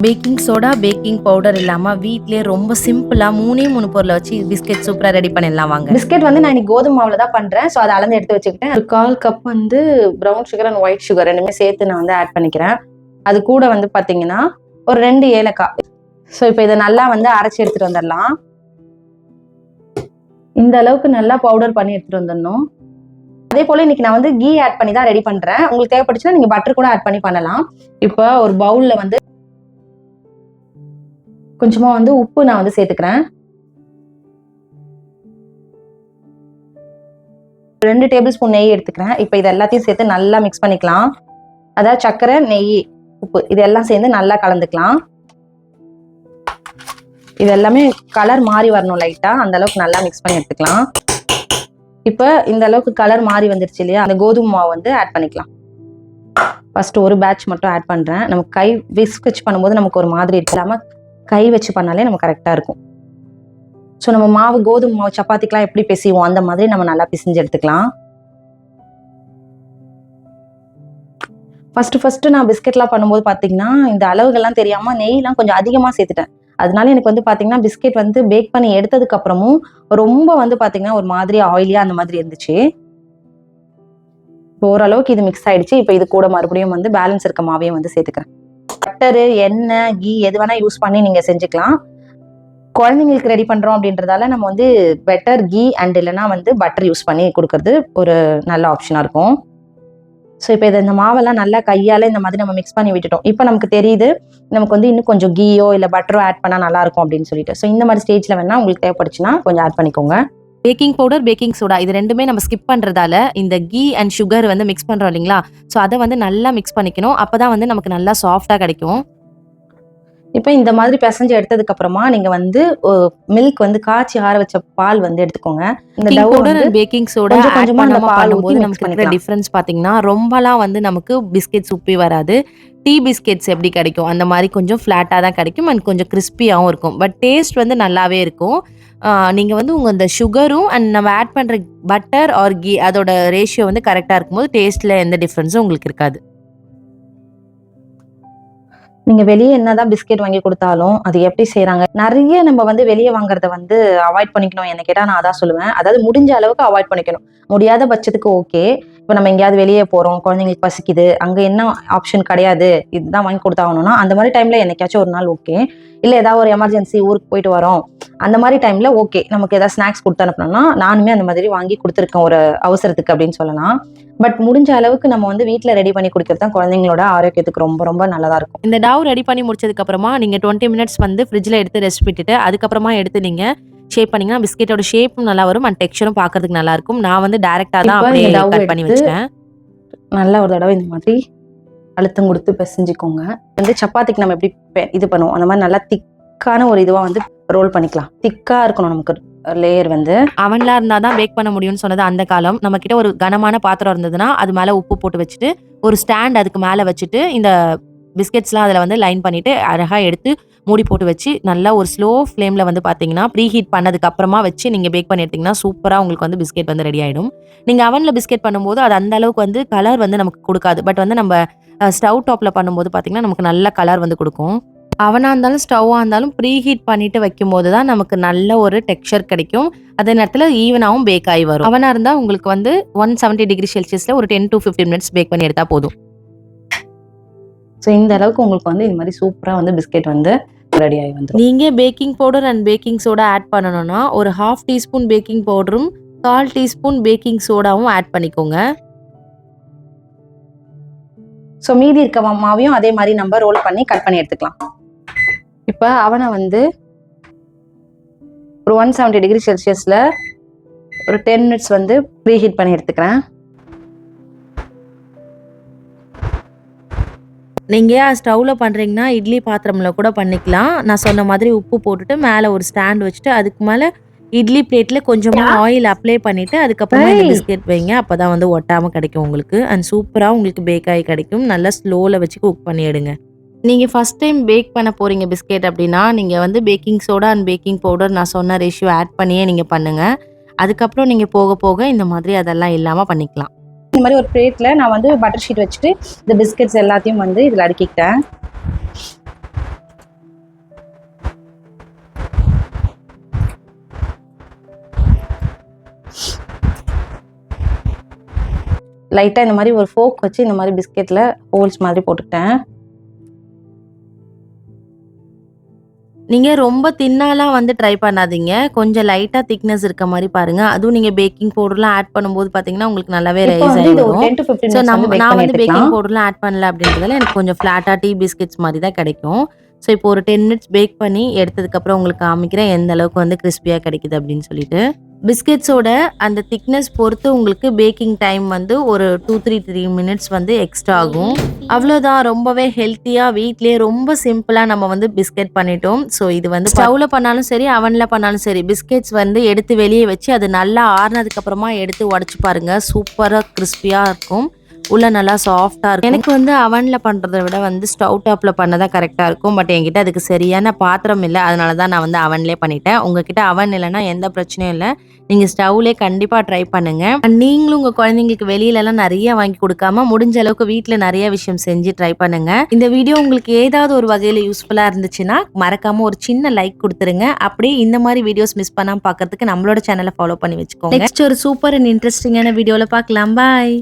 Baking soda, baking powder இல்லாம வீட்லயே ரொம்ப சிம்பிளா 3 பொருள வச்சு பிஸ்கெட் சூப்பரா ரெடி பண்ணிடலாம் வாங்க. பிஸ்கெட் வந்து நான் இன்னைக்கு கோதுமை மாவுல தான் பண்றேன். ஸோ அதை அளந்து எடுத்து வச்சுக்கிட்டேன். ஒரு 1/4 கப் வந்து brown sugar and white sugar ரெண்டுமே சேர்த்து நான் வந்து ஆட் பண்ணிக்கிறேன். அது கூட வந்து பாத்தீங்கன்னா ஒரு 2 ஏலக்காய். ஸோ இப்போ இதை நல்லா வந்து அரைச்சி எடுத்துட்டு வந்துடலாம். இந்த அளவுக்கு நல்லா பவுடர் பண்ணி எடுத்துட்டு வந்துடணும். அதே போல இன்னைக்கு நான் வந்து கீ ஆட் பண்ணி தான் ரெடி பண்றேன். உங்களுக்கு தேவைப்பட்டுச்சுன்னா நீங்க பட்டர் கூட ஆட் பண்ணி பண்ணலாம். இப்போ ஒரு பவுல்ல வந்து கொஞ்சமா வந்து உப்பு நான் வந்து சேர்த்துக்கிறேன். 2 டேபிள் ஸ்பூன் நெய் எடுத்துக்கிறேன். இப்போ இது எல்லாத்தையும் சேர்த்து நல்லா மிக்ஸ் பண்ணிக்கலாம். அதாவது சர்க்கரை, நெய், உப்பு இது எல்லாம் சேர்ந்து நல்லா கலந்துக்கலாம். இது எல்லாமே கலர் மாறி வரணும் லைட்டா, அந்த அளவுக்கு நல்லா மிக்ஸ் பண்ணி எடுத்துக்கலாம். இப்போ இந்த அளவுக்கு கலர் மாறி வந்துருச்சு இல்லையா, அந்த கோதுமை மாவு வந்து ஆட் பண்ணிக்கலாம். ஃபர்ஸ்ட் ஒரு பேட்ச் மட்டும் ஆட் பண்றேன். நமக்கு கை விஸ்க் வச்சு பண்ணும்போது நமக்கு ஒரு மாதிரி இல்லாம கை வச்சு பண்ணாலே நமக்கு கரெக்டா இருக்கும். ஸோ நம்ம மாவு கோதுமை மாவு சப்பாத்திக்கெல்லாம் எப்படி பிசைவோம் அந்த மாதிரி நம்ம நல்லா பிசைஞ்சு எடுத்துக்கலாம். ஃபர்ஸ்ட் நான் பிஸ்கெட்லாம் பண்ணும்போது பார்த்தீங்கன்னா இந்த அளவுகள்லாம் தெரியாம நெய்லாம் கொஞ்சம் அதிகமாக சேர்த்துட்டேன். அதனால எனக்கு வந்து பார்த்தீங்கன்னா பிஸ்கெட் வந்து பேக் பண்ணி எடுத்ததுக்கு அப்புறமும் ரொம்ப வந்து பார்த்தீங்கன்னா ஒரு மாதிரி ஆயிலியா அந்த மாதிரி இருந்துச்சு. இப்போ ஓரளவுக்கு இது மிக்ஸ் ஆயிடுச்சு. இப்போ இது கூட மறுபடியும் வந்து பேலன்ஸ் இருக்க மாவையும் வந்து சேர்த்துக்கிறேன். பட்டரு, எண்ணெய், கீ எது வேணா யூஸ் பண்ணி நீங்க செஞ்சுக்கலாம். குழந்தைங்களுக்கு ரெடி பண்றோம் அப்படின்றதால நம்ம வந்து பெட்டர் கீ அண்ட் இல்லைன்னா வந்து பட்டர் யூஸ் பண்ணி கொடுக்கறது ஒரு நல்ல ஆப்ஷனா இருக்கும். ஸோ இப்போ இந்த மாவெல்லாம் நல்லா கையால இந்த மாதிரி நம்ம மிக்ஸ் பண்ணி விட்டுட்டோம். இப்போ நமக்கு தெரியுது நமக்கு வந்து இன்னும் கொஞ்சம் கீயோ இல்லை பட்டரோ ஆட் பண்ணா நல்லா இருக்கும் அப்படின்னு சொல்லிட்டு. ஸோ இந்த மாதிரி ஸ்டேஜ்ல வேணா உங்களுக்கு தேவைப்படுச்சுன்னா கொஞ்சம் ஆட் பண்ணிக்கோங்க. பேக்கிங் பவுடர், பேக்கிங் சோடா இது ரெண்டுமே நம்ம ஸ்கிப் பண்றதால இந்த கீ அண்ட் சுகர் வந்து மிக்ஸ் பண்றோம் இல்லைங்களா, ஸோ அதை வந்து நல்லா மிக்ஸ் பண்ணிக்கணும். அப்பதான் வந்து நமக்கு நல்லா சாஃப்டா கிடைக்கும். இப்போ இந்த மாதிரி பிசைஞ்சு எடுத்ததுக்கு அப்புறமா நீங்க வந்து மில்க் வந்து காய்ச்சி ஆற வச்ச பால் வந்து எடுத்துக்கோங்க. இந்த powder and baking soda add பண்ணாம பண்ணும்போது நமக்கு இருக்கிற டிஃபரன்ஸ் பாத்தீங்கன்னா ரொம்பலாம் வந்து நமக்கு பிஸ்கெட்ஸ் உப்பி வராது. டீ பிஸ்கெட்ஸ் எப்படி கிடைக்கும் அந்த மாதிரி கொஞ்சம் ஃபிளாட்டா தான் கிடைக்கும் அண்ட் கொஞ்சம் கிறிஸ்பியாகவும் இருக்கும். பட் டேஸ்ட் வந்து நல்லாவே இருக்கும். நீங்க வந்து உங்க இந்த சுகரும் அண்ட் நம்ம ஆட் பண்ற பட்டர் ஆர் கீ அதோட ரேஷியோ வந்து கரெக்டா இருக்கும்போது டேஸ்ட்ல எந்த டிஃபரன்ஸும் உங்களுக்கு இருக்காது. நீங்க வெளியே என்னதான் பிஸ்கெட் வாங்கி கொடுத்தாலும் அது எப்படி செய்யறாங்க, நிறைய நம்ம வந்து வெளியே வாங்குறத வந்து அவாய்ட் பண்ணிக்கணும். என்ன கேட்டா நான் அதான் சொல்லுவேன். அதாவது முடிஞ்ச அளவுக்கு அவாய்ட் பண்ணிக்கணும். முடியாத பட்சத்துக்கு ஓகே. இப்போ நம்ம எங்கேயாவது வெளியே போறோம், குழந்தைங்களுக்கு பசிக்குது, அங்க என்ன ஆப்ஷன் கிடையாது, இதுதான் வாங்கி கொடுத்தாகணும்னா அந்த மாதிரி டைம்ல என்னைக்காச்சும் ஒரு நாள் ஓகே. இல்ல ஏதாவது ஒரு எமர்ஜென்சி ஊருக்கு போயிட்டு வரோம் அந்த மாதிரி டைம்ல ஓகே, நமக்கு ஏதாவது ஸ்நாக்ஸ் கொடுத்து அனுப்பணும்னா நானுமே அந்த மாதிரி வாங்கி கொடுத்துருக்கேன் ஒரு அவசரத்துக்கு அப்படின்னு சொல்லலாம். பட் முடிஞ்ச அளவுக்கு நம்ம வந்து வீட்டுல ரெடி பண்ணி கொடுக்கறது தான் குழந்தைங்களோட ஆரோக்கியத்துக்கு ரொம்ப ரொம்ப நல்லதா இருக்கும். இந்த டவ் ரெடி பண்ணி முடிச்சதுக்கு அப்புறமா நீங்க 20 மினிட்ஸ் வந்து ஃப்ரிட்ஜ்ல எடுத்து ரெஸ்ட் விட்டுட்டு அதுக்கப்புறமா எடுத்து நீங்க ஷேப் பண்ணீங்கன்னா பிஸ்கெட்டோட ஷேப்பும் நல்லா வரும் அண்ட் டெக்ஸ்சரும் பார்க்கிறதுக்கு நல்லா இருக்கும். நான் வந்து டைரக்டா தான் அப்படியே கட் பண்ணி வச்சேன். நல்லா ஒரு தடவை இந்த மாதிரி அழுத்தம் கொடுத்து பிசைஞ்சுக்கோங்க. வந்து சப்பாத்திக்கு நம்ம எப்படி இது பண்ணுவோம் அந்த மாதிரி நல்லா திக்கான ஒரு இதுவா வந்து ரோல் பண்ணிக்கலாம். திக்கா இருக்கணும் நமக்கு லேயர் வந்து. அவன்ல இருந்தா தான் பேக் பண்ண முடியும்னு சொன்னது அந்த காலம். நம்ம கிட்ட ஒரு கனமான பாத்திரம் இருந்ததுன்னா அது மேல உப்பு போட்டு வச்சுட்டு ஒரு ஸ்டாண்ட் அதுக்கு மேல வச்சுட்டு இந்த பிஸ்கெட்ஸ்லாம் அதில் வந்து லைன் பண்ணிட்டு அழகா எடுத்து மூடி போட்டு வச்சு நல்லா ஒரு ஸ்லோ ஃப்ளேம்ல வந்து பாத்தீங்கன்னா ப்ரீ ஹீட் பண்ணதுக்கு அப்புறமா வச்சு நீங்க பேக் பண்ணி எடுத்தீங்கன்னா சூப்பரா உங்களுக்கு வந்து பிஸ்கெட் வந்து ரெடி ஆயிடும். நீங்க அவன்ல பிஸ்கெட் பண்ணும்போது அது அந்த அளவுக்கு வந்து கலர் வந்து நமக்கு கொடுக்காது. பட் வந்து நம்ம ஸ்டவ் டாப்ல பண்ணும்போது பாத்தீங்கன்னா நமக்கு நல்ல கலர் வந்து கொடுக்கும். அவனா இருந்தாலும் ஸ்டவ்வா இருந்தாலும் ப்ரீ ஹீட் பண்ணிட்டு வைக்கும் போது தான் நமக்கு நல்ல ஒரு டெக்ஸ்சர் கிடைக்கும். அதே நேரத்தில் ஈவனாகவும் பேக் ஆகி வரும். அவனா இருந்தா உங்களுக்கு வந்து 170 டிகிரி செல்சியஸ்ல ஒரு 10 to 15 மினிட்ஸ் பேக் பண்ணி எடுத்தா போதும். ஸோ இந்த அளவுக்கு உங்களுக்கு வந்து இந்த மாதிரி சூப்பரா வந்து பிஸ்கெட் வந்து ரெடி ஆகி வந்துடும். நீங்க baking powder and baking soda add பண்ணணும்னா ஒரு 1/2 டீஸ்பூன் பேக்கிங் பவுடரும் 1/4 டீஸ்பூன் பேக்கிங் சோடாவும் ஆட் பண்ணிக்கோங்க. ஸோ மீதி இருக்க மாவையும் அதே மாதிரி நம்ம ரோல் பண்ணி கட் பண்ணி எடுத்துக்கலாம். இப்போ அவனை வந்து ஒரு 170 டிகிரி செல்சியஸ்ல ஒரு 10 மினிட்ஸ் வந்து ப்ரீ ஹீட் பண்ணி எடுத்துக்கிறேன். நீங்க ஸ்டவ்ல பண்றீங்கன்னா இட்லி பாத்திரம்ல கூட பண்ணிக்கலாம். நான் சொன்ன மாதிரி உப்பு போட்டுட்டு மேல ஒரு ஸ்டாண்ட் வச்சுட்டு அதுக்கு மேல இட்லி பிளேட்ல கொஞ்சமா ஆயில் அப்ளை பண்ணிட்டு அதுக்கப்புறமா இந்த பிஸ்கெட் வைங்க. அப்பதான் வந்து ஒட்டாம கிடைக்கும் உங்களுக்கு அண்ட் சூப்பரா உங்களுக்கு பேக் ஆகி கிடைக்கும். நல்லா ஸ்லோல வச்சு குக் பண்ணி எடுங்க. நீங்க ஃபர்ஸ்ட் டைம் பேக் பண்ண போறீங்க பிஸ்கெட் அப்படின்னா நீங்க வந்து baking soda and baking powder நான் சொன்ன ரேஷியோ ஆட் பண்ணியே நீங்க பண்ணுங்க. அதுக்கப்புறம் நீங்க போக போக இந்த மாதிரி அதெல்லாம் இல்லாம பண்ணிக்கலாம். இந்த மாதிரி ஒரு பிளேட்ல நான் வந்து பட்டர் ஷீட் வச்சுட்டு இந்த பிஸ்கெட்ஸ் எல்லாத்தையும் வந்து இதுல அடுக்கிக்கிட்டேன். லைட்டா இந்த மாதிரி ஒரு ஃபோக் வச்சு இந்த மாதிரி பிஸ்கெட்ல ஹோல்ஸ் மாதிரி போட்டுக்கிட்டேன். நீங்க ரொம்ப தின்னாலாம் வந்து ட்ரை பண்ணாதீங்க. கொஞ்சம் லைட்டா திக்னஸ் இருக்க மாரி பாருங்க. அதுவும் நீங்க பேக்கிங் பவுடர்லாம் ஆட் பண்ணும்போது பார்த்தீங்கன்னா, உங்களுக்கு நல்லாவே இப்போ ரைஸ் வந்து ஆயி இது ஒரு வரும். 10 to 15 ஸோ மினிட்ஸ் வந்து பேக் நான் பண்ணி வந்து எடுத்துக்கலாம். பேக்கிங் பவுடர்லாம் ஆட் பண்ணல அப்படின்றதால எனக்கு கொஞ்சம் ஃப்ளாட்டா டீ பிஸ்கெட்ஸ் மாரி தான் கிடைக்கும். ஸோ இப்போ ஒரு 10 மினிட்ஸ் பேக் பண்ணி எடுத்ததுக்கப்புறம் உங்களுக்கு காமிக்கிறேன் எந்த அளவுக்கு வந்து கிரிஸ்பியா கிடைக்குது அப்படின்னு சொல்லிட்டு. பிஸ்கெட்ஸோட அந்த திக்னஸ் பொறுத்து உங்களுக்கு பேக்கிங் டைம் வந்து ஒரு 3 மினிட்ஸ் வந்து எக்ஸ்ட்ரா ஆகும். அவ்வளோதான், ரொம்பவே ஹெல்த்தியா வீட்லயே ரொம்ப சிம்பிளா நம்ம வந்து பிஸ்கெட் பண்ணிட்டோம். ஸோ இது வந்து ஸ்டவ்ல பண்ணாலும் சரி, அவன்ல பண்ணாலும் சரி, பிஸ்கெட்ஸ் வந்து எடுத்து வெளியே வச்சு அது நல்லா ஆறுனதுக்கு அப்புறமா எடுத்து உடைச்சு பாருங்க. சூப்பரா கிறிஸ்பியா இருக்கும். உள்ள நல்லா சாஃப்டா இருக்கும். எனக்கு வந்து அவன்ல பண்றத விட வந்து ஸ்டவ் டாப்ல பண்ணதா கரெக்டா இருக்கும். பட் என்கிட்ட அதுக்கு சரியான பாத்திரம் இல்ல. அதனால தான் நான் வந்து அவன்லயே பண்ணிட்டேன். உங்ககிட்ட அவன் இல்லைன்னா எந்த பிரச்சனையும் இல்ல. நீங்க ஸ்டவ்லயே கண்டிப்பா ட்ரை பண்ணுங்க. நீங்களும் உங்க குழந்தைங்களுக்கு வெளியிலலாம் நிறைய வாங்கி கொடுக்காம முடிஞ்ச அளவுக்கு வீட்ல நிறைய விஷயம் செஞ்சு ட்ரை பண்ணுங்க. இந்த வீடியோ உங்களுக்கு ஏதாவது ஒரு வகையில யூஸ்ஃபுல்லா இருந்துச்சுன்னா மறக்காம ஒரு சின்ன லைக் கொடுத்துருங்க. அப்படியே இந்த மாதிரி வீடியோஸ் மிஸ் பண்ணாம பார்க்கறதுக்கு நம்மளோட சேனலை ஃபாலோ பண்ணி வச்சுக்கோங்க. நெக்ஸ்ட் ஒரு சூப்பர் அண்ட் இன்ட்ரெஸ்டிங்கான வீடியோல பார்க்கலாம். பாய்.